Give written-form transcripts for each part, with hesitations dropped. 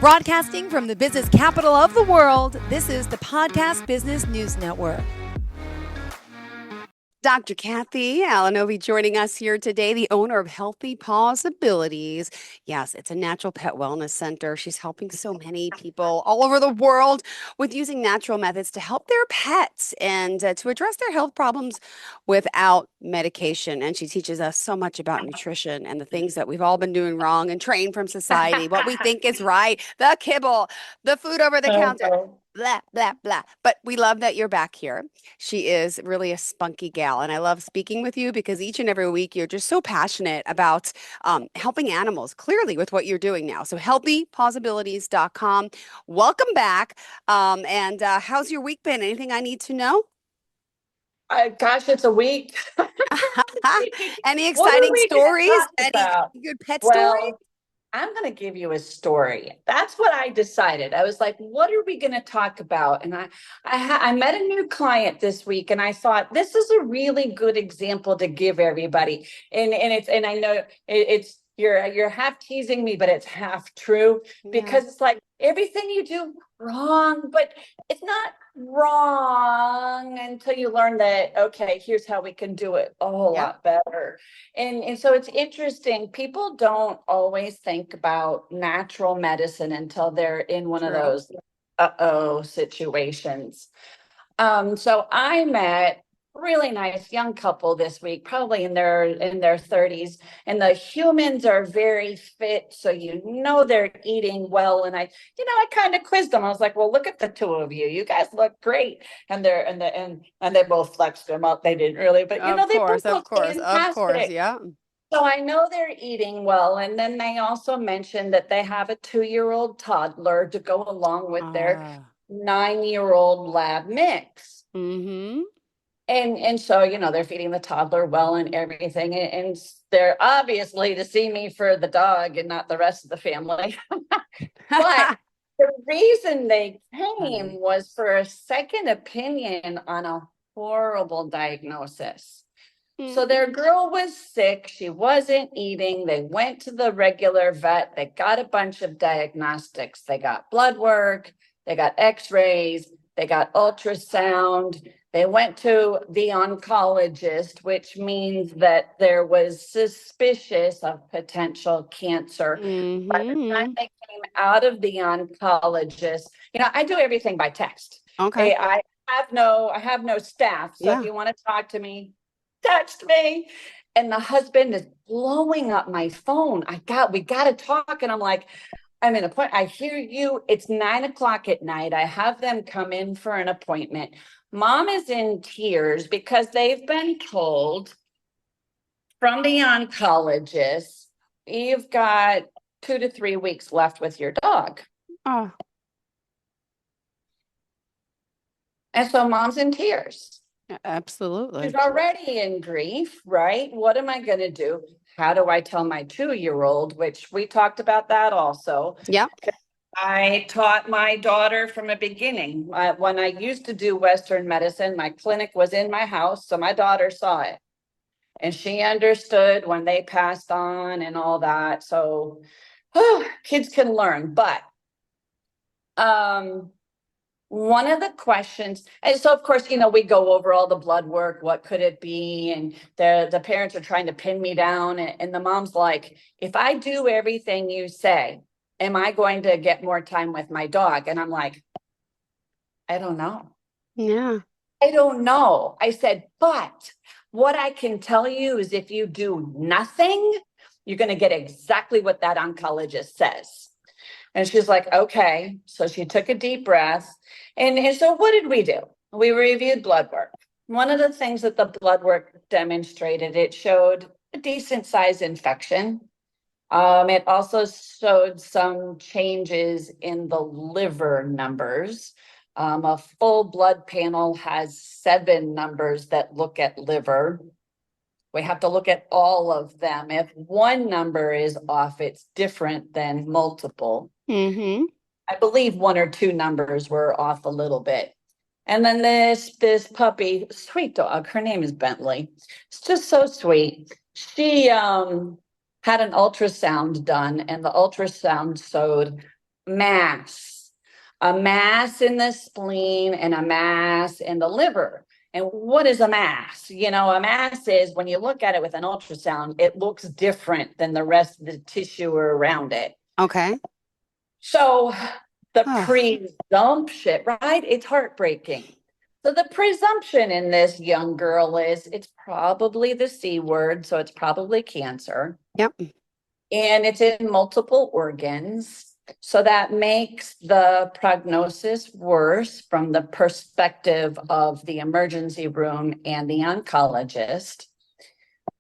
Broadcasting from the business capital of the world, this is the Podcast Business News Network. Dr. Cathy Alinovi joining us here today, the owner of Healthy PAWSibilities. Yes, it's a natural pet wellness center. She's helping so many people all over the world with using natural methods to help their pets and to address their health problems without medication. And she teaches us so much about nutrition and the things that we've all been doing wrong and trained from society, what we think is right, the kibble, the food over the counter. Blah, blah, blah. But we love that you're back here. She is really a spunky gal. And I love speaking with you because each and every week you're just so passionate about helping animals clearly with what you're doing now. So healthypawsibilities.com. Welcome back. And how's your week been? Anything I need to know? Gosh, it's a week. Any exciting stories? Any good pet stories? I'm going to give you a story. That's what I decided. I was like, what are we going to talk about? And I met a new client this week and I thought this is a really good example to give everybody. And I know it's you're half teasing me, but it's half true because it's like everything you do wrong, but it's not wrong until you learn that, okay, here's how we can do it a whole lot better. And so it's interesting. People don't always think about natural medicine until they're in one of those situations. So I met a really nice young couple this week, probably in their 30s, and the humans are very fit, so they're eating well. And I kind of quizzed them. I was like, well, look at the two of you. You guys look great. And they both flexed them up. They didn't really, but they both look fantastic. Yeah. So I know they're eating well. And then they also mentioned that they have a 2-year-old toddler to go along with their 9-year-old lab mix. Mm-hmm. And so, they're feeding the toddler well and everything. And they're obviously to see me for the dog and not the rest of the family. But the reason they came was for a second opinion on a horrible diagnosis. So their girl was sick. She wasn't eating. They went to the regular vet. They got a bunch of diagnostics. They got blood work. They got x-rays. They got ultrasound. They went to the oncologist, which means that there was suspicious of potential cancer. Mm-hmm. By the time they came out of the oncologist, I do everything by text. Okay. I have no staff. So if you want to talk to me, text me. And the husband is blowing up my phone. We got to talk. And I'm like, I'm in a point. I hear you. It's 9:00 at night. I have them come in for an appointment. Mom is in tears because they've been told from the oncologist, you've got 2 to 3 weeks left with your dog. Oh. And so mom's in tears. Absolutely. She's already in grief, right? What am I going to do? How do I tell my 2-year-old, which we talked about that also. Yeah. I taught my daughter from the beginning. When I used to do Western medicine, my clinic was in my house. So my daughter saw it and she understood when they passed on and all that. So kids can learn, but one of the questions, and so of course, we go over all the blood work, what could it be? And the parents are trying to pin me down. And the mom's like, if I do everything you say, am I going to get more time with my dog? And I'm like, I don't know. Yeah. I don't know. I said, but what I can tell you is if you do nothing, you're going to get exactly what that oncologist says. And she's like, okay. So she took a deep breath. And so what did we do? We reviewed blood work. One of the things that the blood work demonstrated, it showed a decent size infection. It also showed some changes in the liver numbers. A full blood panel has 7 numbers that look at liver. We have to look at all of them. If one number is off, it's different than multiple. Mm-hmm. I believe 1 or 2 numbers were off a little bit. And then this puppy, sweet dog, her name is Bentley. It's just so sweet. She had an ultrasound done, and the ultrasound showed mass, a mass in the spleen and a mass in the liver. And what is a mass? A mass is, when you look at it with an ultrasound, it looks different than the rest of the tissue around it. Okay. So the Oh, presumption, right? It's heartbreaking. So the presumption in this young girl is it's probably the C word, so it's probably cancer. yep. And it's in multiple organs. So that makes the prognosis worse from the perspective of the emergency room and the oncologist.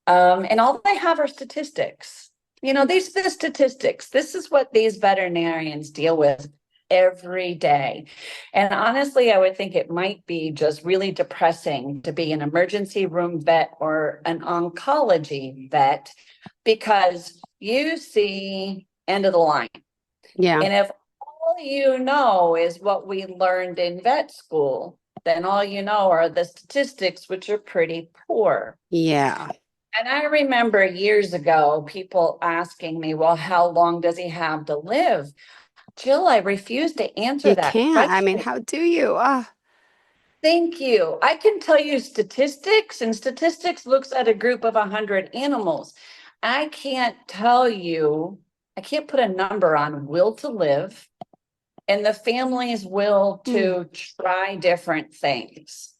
And all they have are statistics. These are the statistics. This is what these veterinarians deal with every day. And honestly, I would think it might be just really depressing to be an emergency room vet or an oncology vet, because you see end of the line. Yeah. And if all you know is what we learned in vet school, then all you know are the statistics, which are pretty poor. Yeah. And I remember years ago, people asking me, well, how long does he have to live? Jill, I refuse to answer You that can't. I mean, question. how do you? Thank you. I can tell you statistics, and statistics looks at a group of 100 animals. I can't tell you, I can't put a number on will to live and the family's will to try different things.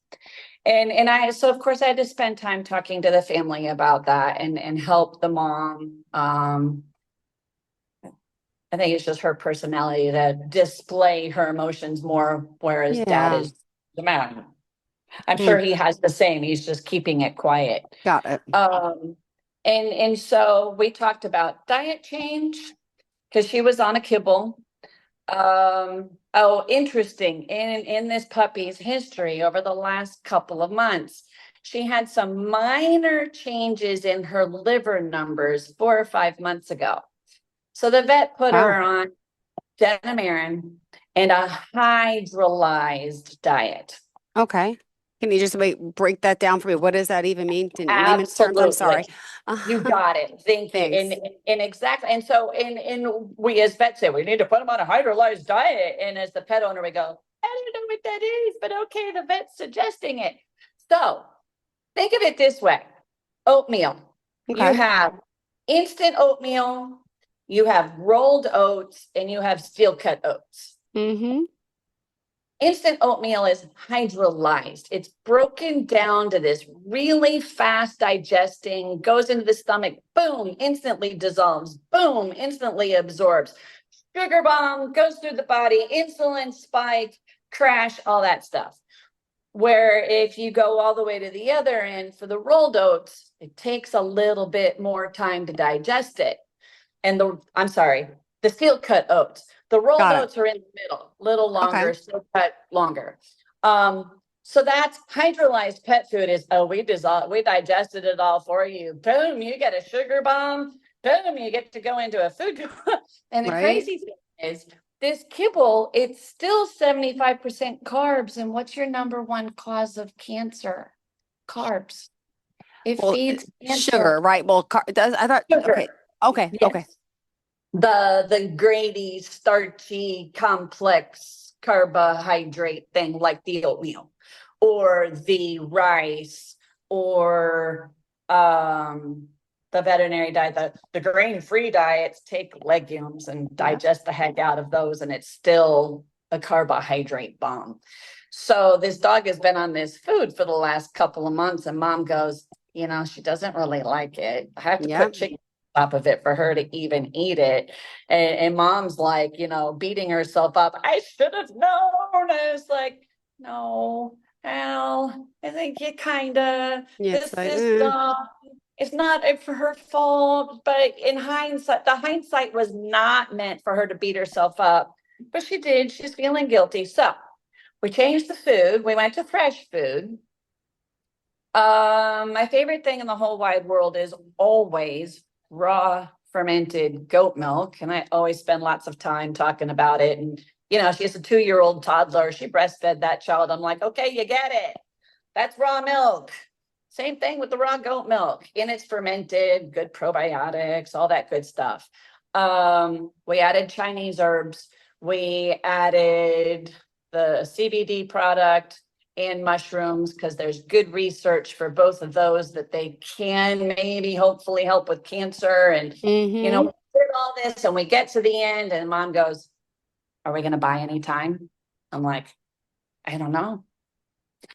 So of course I had to spend time talking to the family about that and help the mom. I think it's just her personality to display her emotions more, whereas dad Yeah. is the man. I'm Mm, sure he has the same. He's just keeping it quiet. got it. And so we talked about diet change because she was on a kibble. Oh, interesting. In this puppy's history over the last couple of months, she had some minor changes in her liver numbers 4 or 5 months ago. So the vet put Wow. her on Denamarin and a hydrolyzed diet. Okay. Can you just break that down for me? What does that even mean in layman's terms? I'm sorry. Absolutely. You got it. Thank you. Thanks. And exactly. And so we as vets say we need to put them on a hydrolyzed diet. And as the pet owner, we go, I don't know what that is, but okay, the vet's suggesting it. So think of it this way. Oatmeal. You Okay. have instant oatmeal, you have rolled oats, and you have steel cut oats. Mm-hmm. Instant oatmeal is hydrolyzed. It's broken down to this really fast digesting, goes into the stomach, boom, instantly dissolves, boom, instantly absorbs. Sugar bomb goes through the body, insulin spike, crash, all that stuff. Where if you go all the way to the other end for the rolled oats, it takes a little bit more time to digest it. And the steel cut oats. The rolled Got it. oats are in the middle, little Okay. longer, steel cut longer. So that's hydrolyzed pet food is, we digested it all for you. Boom, you get a sugar bomb. Boom, you get to go into a food. And the Right. crazy thing is this kibble, it's still 75% carbs. And what's your number one cause of cancer? Carbs. It Well, feeds sugar, cancer. right? Well, I thought, okay. Sugar. Okay. Okay. Yes. The grainy, starchy, complex carbohydrate thing like the oatmeal or the rice or the veterinary diet, the grain-free diets take legumes and Yeah. digest the heck out of those, and it's still a carbohydrate bomb. So this dog has been on this food for the last couple of months, and mom goes, she doesn't really like it. I have to Yeah. put chicken top of it for her to even eat it. And mom's like, beating herself up. I should have known. I was like, no, Al, I think you kind of, Yeah. It's this like, is, it's not for her fault, but in hindsight, the hindsight was not meant for her to beat herself up, but she did. She's feeling guilty. So we changed the food. We went to fresh food. My favorite thing in the whole wide world is always raw fermented goat milk. And I always spend lots of time talking about it. And, she's a 2-year-old toddler. She breastfed that child. I'm like, okay, you get it. That's raw milk. Same thing with the raw goat milk. And it's fermented, good probiotics, all that good stuff. We added Chinese herbs. We added the CBD product and mushrooms because there's good research for both of those that they can maybe hopefully help with cancer. And, you know, Mm-hmm. we did all this and we get to the end and mom goes, are we going to buy any time? I'm like, I don't know.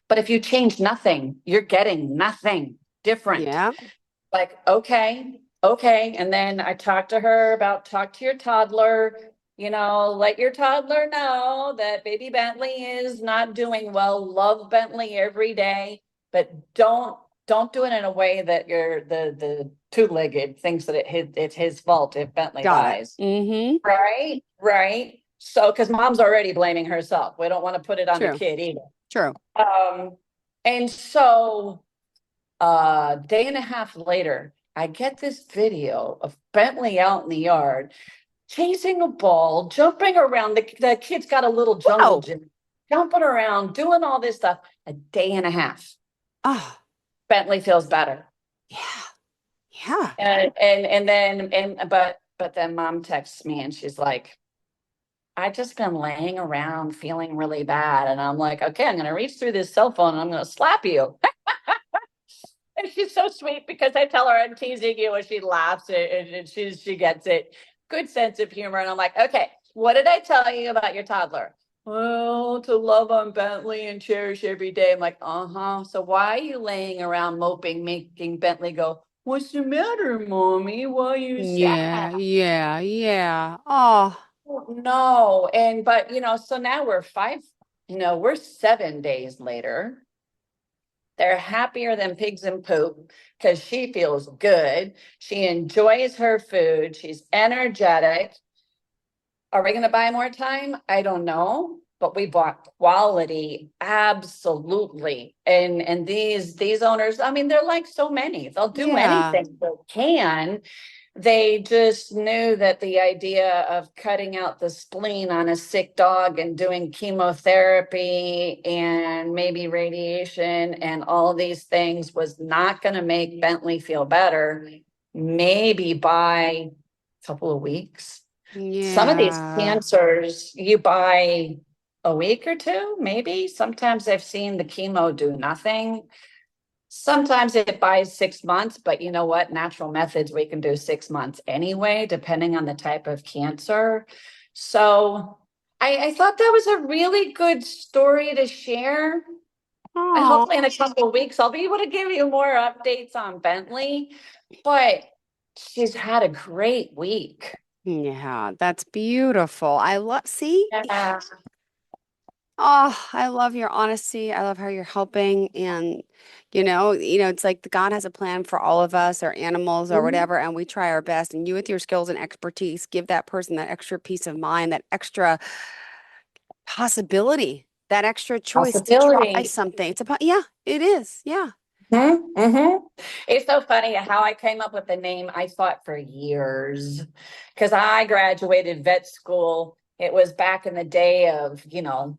But if you change nothing, you're getting nothing different. Yeah. Like, okay, okay. And then I talked to her about talk to your toddler, you know, let your toddler know that baby Bentley is not doing well. Love Bentley every day, but don't do it in a way that you're the two-legged thinks that it's his fault if Bentley Got it. dies. Mm-hmm. Right, right. So, because mom's already blaming herself. We don't want to put it on the True. kid either. True. And so a day and a half later, I get this video of Bentley out in the yard chasing a ball, jumping around. The kid's got a little jungle Whoa. gym, jumping around, doing all this stuff. A day and a half. Oh, Bentley feels better. yeah. Yeah. But then mom texts me and she's like, I just been laying around feeling really bad. And I'm like, okay, I'm going to reach through this cell phone and I'm going to slap you. And she's so sweet because I tell her I'm teasing you and she laughs and she gets it. Good sense of humor. And I'm like, okay, what did I tell you about your toddler? Well, to love on Bentley and cherish every day. I'm like, uh-huh. So why are you laying around moping, making Bentley go, what's the matter, mommy? Why are you Yeah. sad? Yeah. Yeah. Oh, No. But so now we're 7 days later. They're happier than pigs in poop because she feels good. She enjoys her food. She's energetic. Are we going to buy more time? I don't know, but we bought quality, absolutely. And these owners, I mean, they're like so many. They'll do yeah. anything they can. They just knew that the idea of cutting out the spleen on a sick dog and doing chemotherapy and maybe radiation and all these things was not going to make Bentley feel better. Maybe by a couple of weeks. Some of these Yeah. cancers you buy a week or two, maybe. Sometimes I've seen the chemo do nothing. Sometimes it buys 6 months, but you know what? Natural methods, we can do 6 months anyway, depending on the type of cancer. So I thought that was a really good story to share. And Oh, hopefully in a couple of weeks, I'll be able to give you more updates on Bentley. But she's had a great week. yeah. That's beautiful. See? Yeah. Oh, I love your honesty. I love how you're helping. And, it's like God has a plan for all of us or animals or Mhm. whatever, and we try our best. And you, with your skills and expertise, give that person that extra peace of mind, that extra possibility, that extra choice to try Possibility. something. Yeah, it is. Yeah. Mm-hmm. It's so funny how I came up with the name. I thought for years because I graduated vet school. It was back in the day of,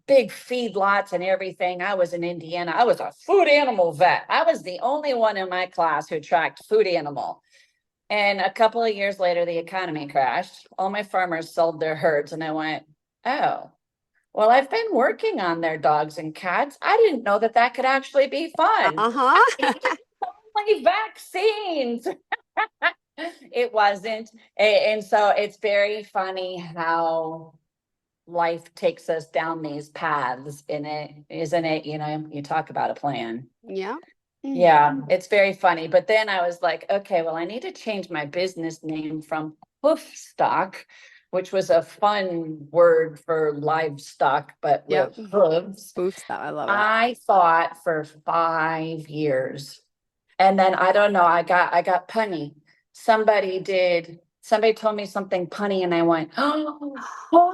big feedlots and everything. I was in Indiana. I was a food animal vet. I was the only one in my class who tracked food animal. And a couple of years later, the economy crashed. All my farmers sold their herds. And I went, oh, well, I've been working on their dogs and cats. I didn't know that could actually be fun. Uh-huh. Only vaccines. It wasn't. And so it's very funny how life takes us down these paths in it, isn't it? You talk about a plan. Yeah. Mm. Yeah, it's very funny. But then I was like, okay, well, I need to change my business name from Hoofstock, which was a fun word for livestock, but Yep. with hooves. Boost that. I love it. I thought for 5 years. And then I don't know, I got punny. Somebody told me something punny and I went, oh, Mm-hmm.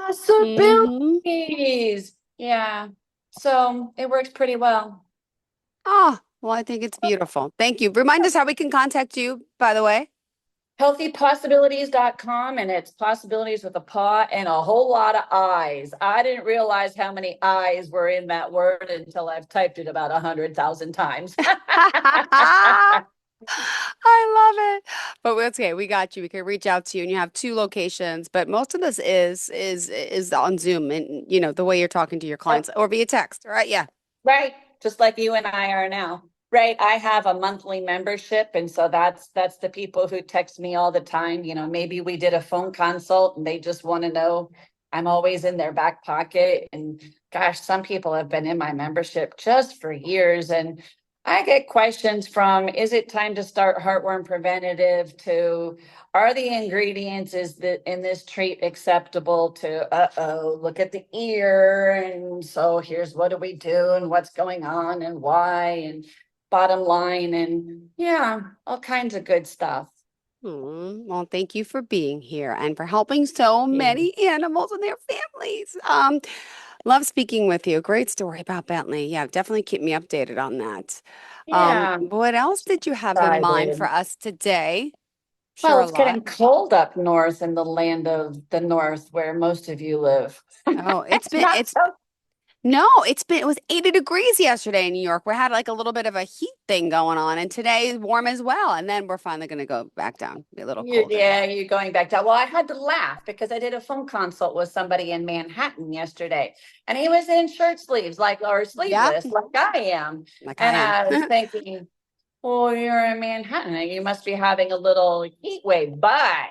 possibilities. Yeah. So it works pretty well. Oh, well, I think it's beautiful. Thank you. Remind us how we can contact you, by the way. Healthypossibilities.com, and it's possibilities with a paw and a whole lot of I's. I didn't realize how many I's were in that word until I've typed it about 100,000 times. I love it. But it's okay. We got you. We can reach out to you, and you have two locations. But most of this is on Zoom, and the way you're talking to your clients or via text, right? Yeah. Right. Just like you and I are now. Right. I have a monthly membership. And so that's the people who text me all the time. Maybe we did a phone consult and they just want to know I'm always in their back pocket. And gosh, some people have been in my membership just for years. And I get questions from, is it time to start heartworm preventative, to are the ingredients in this treat acceptable, to look at the ear, and so here's what do we do and what's going on and why and bottom line, and yeah, all kinds of good stuff. Well, thank you for being here and for helping so many animals and their families. Love speaking with you. Great story about Bentley. Yeah, definitely keep me updated on that. Yeah, What else did you have in mind for excited. us today? Well, Sure, a it's lot. getting cold up north in the land of the north where most of you live. Oh, It's not it's so. no, it was 80 degrees yesterday in New York. We had like a little bit of a heat thing going on, and today is warm as well. And then we're finally going to go back down, be a little colder. Yeah, you're going back down. Well, I had to laugh because I did a phone consult with somebody in Manhattan yesterday, and he was in shirt sleeves, or Yeah, sleeveless, like I am. like I And am. I was thinking, well, you're in Manhattan, and you must be having a little heat wave. But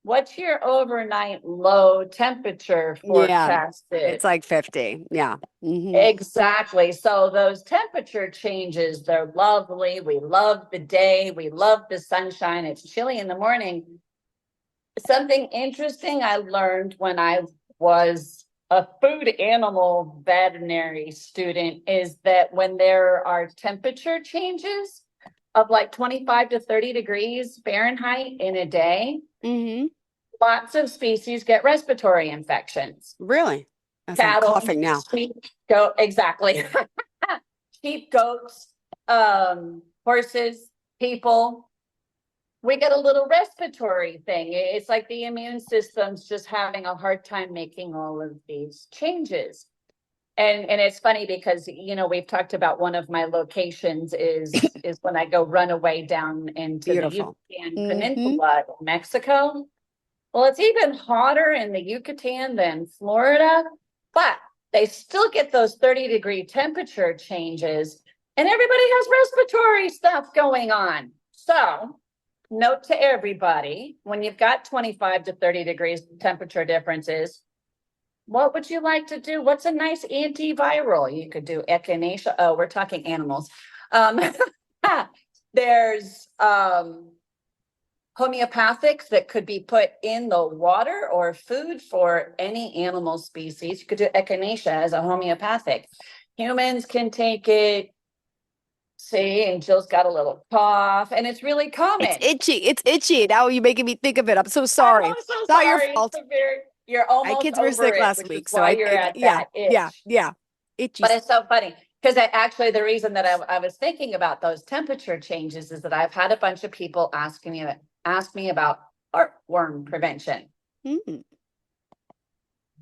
what's your overnight low temperature Yeah, forecasted? it's like 50. Yeah. Exactly. So those temperature changes, they're lovely. We love the day. We love the sunshine. It's chilly in the morning. Something interesting I learned when I was a food animal veterinary student is that when there are temperature changes of like 25 to 30 degrees Fahrenheit in a day, Mm-hmm. lots of species get respiratory infections. Really? As I'm Cattle, coughing now. sheep, goat, exactly. Sheep, goats, horses, people. We get a little respiratory thing. It's like the immune system's just having a hard time making all of these changes. And it's funny because we've talked about one of my locations is when I go run away down into the Beautiful. Yucatan Mm-hmm. Peninsula in Mexico. Well, it's even hotter in the Yucatan than Florida, but they still get those 30-degree temperature changes, and everybody has respiratory stuff going on. So, note to everybody, when you've got 25 to 30 degrees temperature differences, what would you like to do? What's a nice antiviral? You could do echinacea. Oh, we're talking animals. Um, there's homeopathics that could be put in the water or food for any animal species. You could do echinacea as a homeopathic. Humans can take it. See, and Jill's got a little cough, and it's really It's common. itchy. It's itchy. Now you're making me think of it. I'm so I'm sorry. so Not your sorry. fault. You're My almost kids were over sick it, last which is week, so why I you're think, at yeah, that yeah, itch. yeah. Itchy. But it's so funny because actually the reason that I was thinking about those temperature changes is that I've had a bunch of people ask me about heartworm prevention. Mm.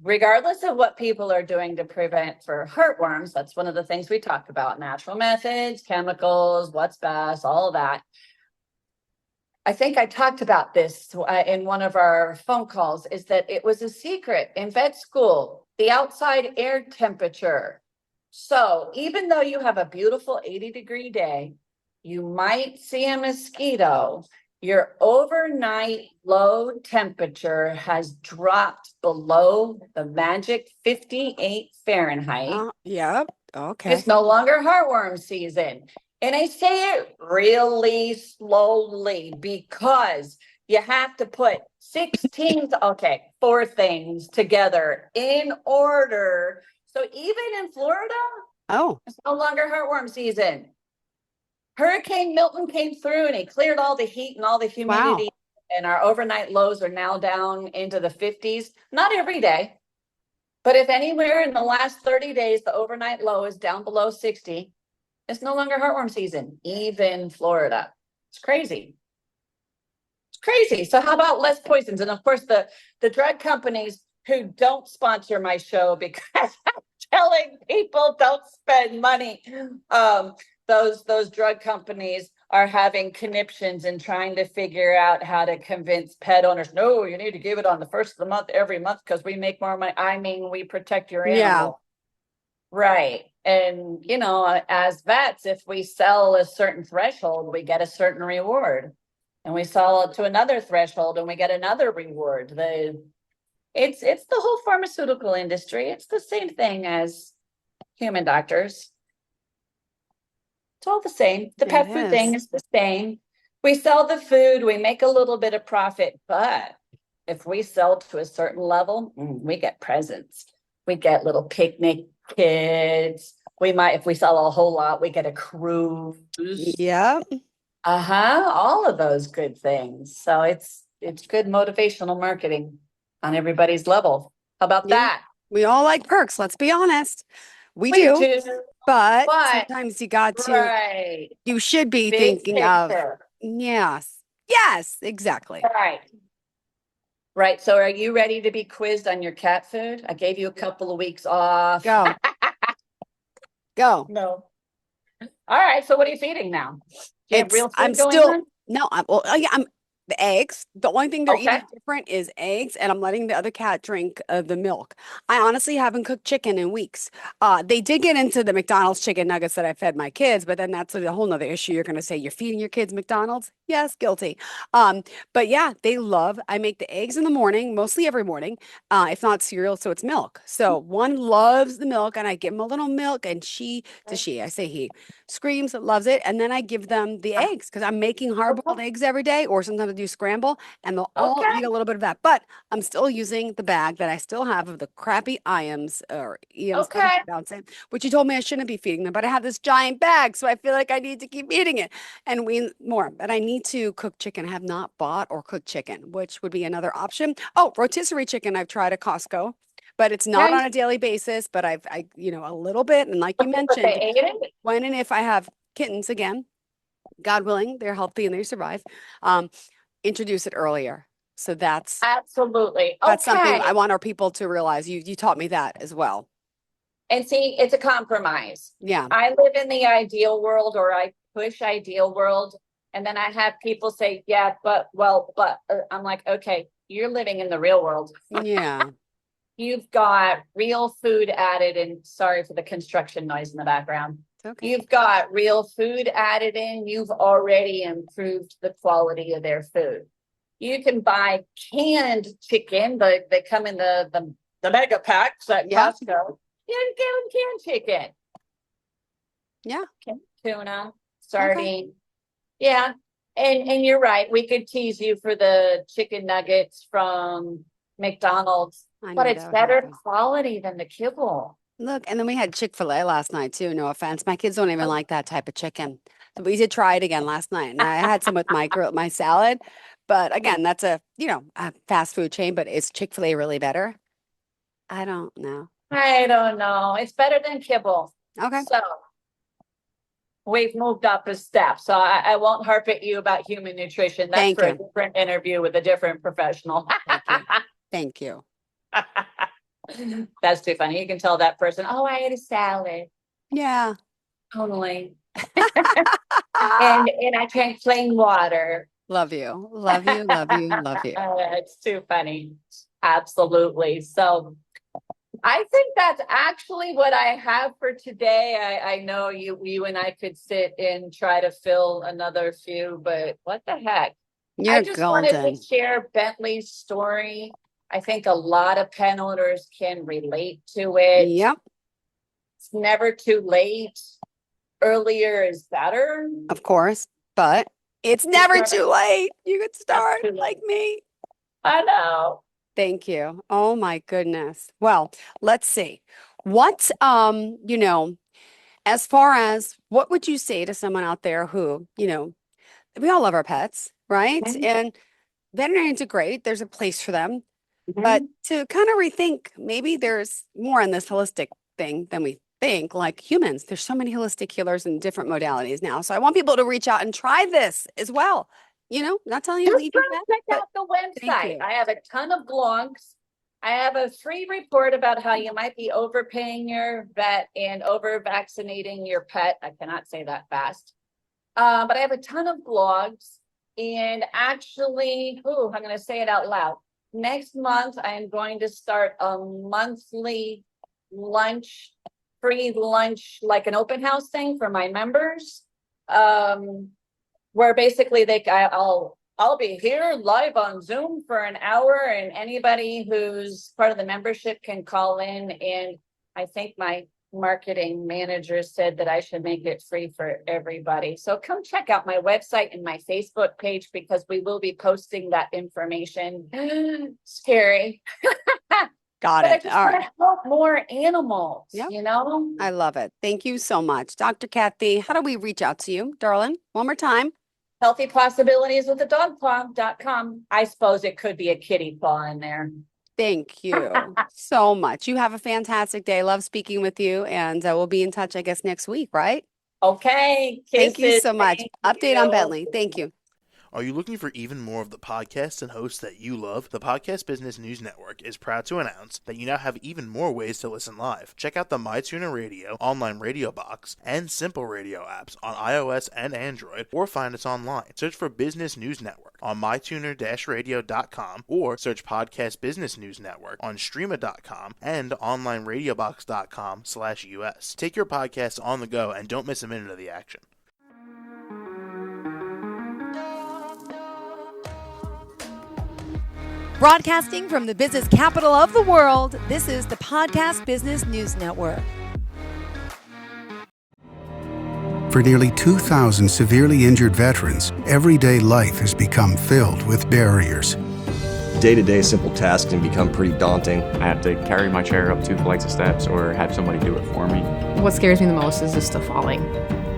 Regardless of what people are doing to prevent for heartworms, that's one of the things we talk about: natural methods, chemicals, what's best, all of that. I think I talked about this in one of our phone calls, is that it was a secret in vet school, the outside air temperature. So even though you have a beautiful 80-degree day, you might see a mosquito. Your overnight low temperature has dropped below the magic 58 Fahrenheit. Yep. Okay. It's no longer heartworm season. And I say it really slowly because you have to put 4 things together in order. So even in Florida, Oh, it's no longer heartworm season. Hurricane Milton came through and he cleared all the heat and all the wow. humidity, and our overnight lows are now down into the 50s. Not every day, but if anywhere in the last 30 days, the overnight low is down below 60, it's no longer heartworm season, even Florida. It's crazy. It's crazy. So how about less poisons? And of course, the drug companies who don't sponsor my show because I'm telling people don't spend money. Those drug companies are having conniptions and trying to figure out how to convince pet owners, no, you need to give it on the first of the month every month because we make more money. I mean, we protect your Yeah. animal. Right. And, you know, as vets, if we sell a certain threshold, we get a certain reward. And we sell it to another threshold and we get another reward. It's the whole pharmaceutical industry. It's the same thing as human doctors. It's all the same. The pet food thing is the same. We sell the food, we make a little bit of profit, but if we sell to a certain level, we get presents. We get little picnic kids. We might, if we sell a whole lot, we get a cruise. Yep. All of those good things. So it's good motivational marketing on everybody's level. How about Yeah. that? We all like perks, let's be honest. We We do. do. But But sometimes you got to, right. you should be Big thinking of, picture. yes, yes, exactly. Right. Right. So are you ready to be quizzed on your cat food? I gave you a couple of weeks off. Go. Go. No. All right. So what are you feeding now? Do you have real I'm food going still, on? no, I'm the eggs. The only thing they're Okay. eating different is eggs, and I'm letting the other cat drink the milk. I honestly haven't cooked chicken in weeks. They did get into the McDonald's chicken nuggets that I fed my kids, but then that's a whole nother issue. You're going to say you're feeding your kids McDonald's? Yes, guilty. But yeah, they love. I make the eggs in the morning, mostly every morning. If not cereal, so it's milk. So one loves the milk, and I give him a little milk, and I say he screams, loves it, and then I give them the eggs because I'm making hard-boiled eggs every day, or sometimes I do scramble, and they'll all Okay. eat a little bit of that. But I'm still using the bag that I still have of the crappy IMs or EMs, Okay. which you told me I shouldn't be feeding them, but I have this giant bag, so I feel like I need to keep eating it and we more. But I need to cook chicken. I have not bought or cooked chicken, which would be another option. Oh, rotisserie chicken I've tried at Costco, but it's not Okay. on a daily basis. But a little bit, and like you But they mentioned, ate it? when and if I have kittens again, God willing, they're healthy and they survive, um, introduce it earlier. So Absolutely. that's something I Okay. want our people to realize. You taught me that as well. And see, it's a compromise. Yeah. I live in the ideal world, or I push ideal world. And then I have people say, yeah, but, well, but I'm like, okay, you're living in the real world. Yeah. You've got real food added in. Sorry for the construction noise in the background. It's okay. You've got real food added in. You've already improved the quality of their food. You can buy canned chicken. They come in the mega packs at Yeah. Costco. You can give them canned chicken. Yeah. Tuna, sardine. Yeah. And you're right. We could tease you for the chicken nuggets from McDonald's, I but knew it's that would better happen. quality than the kibble. Look, and then we had Chick-fil-A last night too. No offense. My kids don't even like that type of chicken. So we did try it again last night. And I had some with my salad. But again, that's a fast food chain, but is Chick-fil-A really better? I don't know. I don't know. It's better than kibble. Okay. So we've moved up a step. So I won't harp at you about human nutrition. That's Thank for a you. different interview with a different professional. Thank you. That's too funny. You can tell that person, oh, I ate a salad. Yeah. Totally. And I drank plain water. Love you. Love you. Love you. Love you. It's too funny. Absolutely. So I think that's actually what I have for today. I know you and I could sit and try to fill another few, but what the heck? I You're just wanted to golden. share Bentley's story. I think a lot of pen owners can relate to it. Yep. It's never too late. Earlier is better. Of course. But it's never too late. You could start too late. like me. I know. Thank you. Oh my goodness. Well, let's see. What, as far as what would you say to someone out there who, we all love our pets, right? Mhm. And veterinarians are great. There's a place for them. But Mhm. to kind of rethink, maybe there's more in this holistic thing than we think, like humans. There's so many holistic healers and different modalities now. So I want people to reach out and try this as well. Not telling you to Just leave go your pet, check but out the thank website. you. I have a ton of blogs. I have a free report about how you might be overpaying your vet and over vaccinating your pet. I cannot say that fast. But I have a ton of blogs, and actually, I'm going to say it out loud. Next month, I am going to start a monthly lunch, free lunch, like an open house thing for my members, where basically I'll be here live on Zoom for an hour, and anybody who's part of the membership can call in. And I think my marketing manager said that I should make it free for everybody. So come check out my website and my Facebook page, because we will be posting that information. Scary. Got But I it. just All want right. to help more animals, Yep. you know? I love it. Thank you so much. Dr. Cathy, how do we reach out to you, darling? One more time. Healthy Possibilities with a dogpaw.com. I suppose it could be a kitty paw in there. Thank you so much. You have a fantastic day. Love speaking with you, and we'll be in touch, I guess, next week, right? Okay. Thank you Kisses. so much. Thank Update on you. Bentley. Thank you. Are you looking for even more of the podcasts and hosts that you love? The Podcast Business News Network is proud to announce that you now have even more ways to listen live. Check out the MyTuner Radio, online radio box, and Simple Radio apps on iOS and Android, or find us online. Search for Business News Network on mytuner-radio.com, or search Podcast Business News Network on streama.com and onlineradiobox.com/US. Take your podcast on the go and don't miss a minute of the action. Broadcasting from the business capital of the world, this is the Podcast Business News Network. For nearly 2,000 severely injured veterans, everyday life has become filled with barriers. Day-to-day simple tasks can become pretty daunting. I have to carry my chair up 2 flights of steps or have somebody do it for me. What scares me the most is just the falling.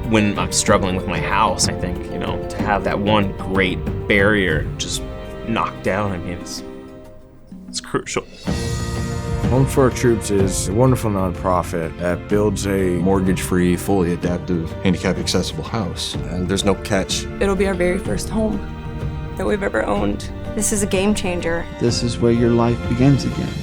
When I'm struggling with my house, I think, to have that one great barrier just knocked down, it's crucial. Home for Our Troops is a wonderful nonprofit that builds a Mortgage-free, fully adaptive, handicap-accessible house. And there's no catch. It'll be our very first home that we've ever owned. This is a game changer. This is where your life begins again.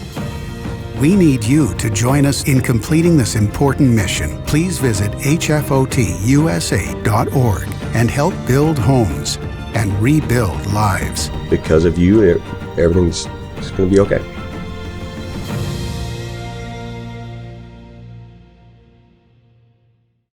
We need you to join us in completing this important mission. Please visit hfotusa.org and help build homes and rebuild lives. Because of you, everything's going to be okay.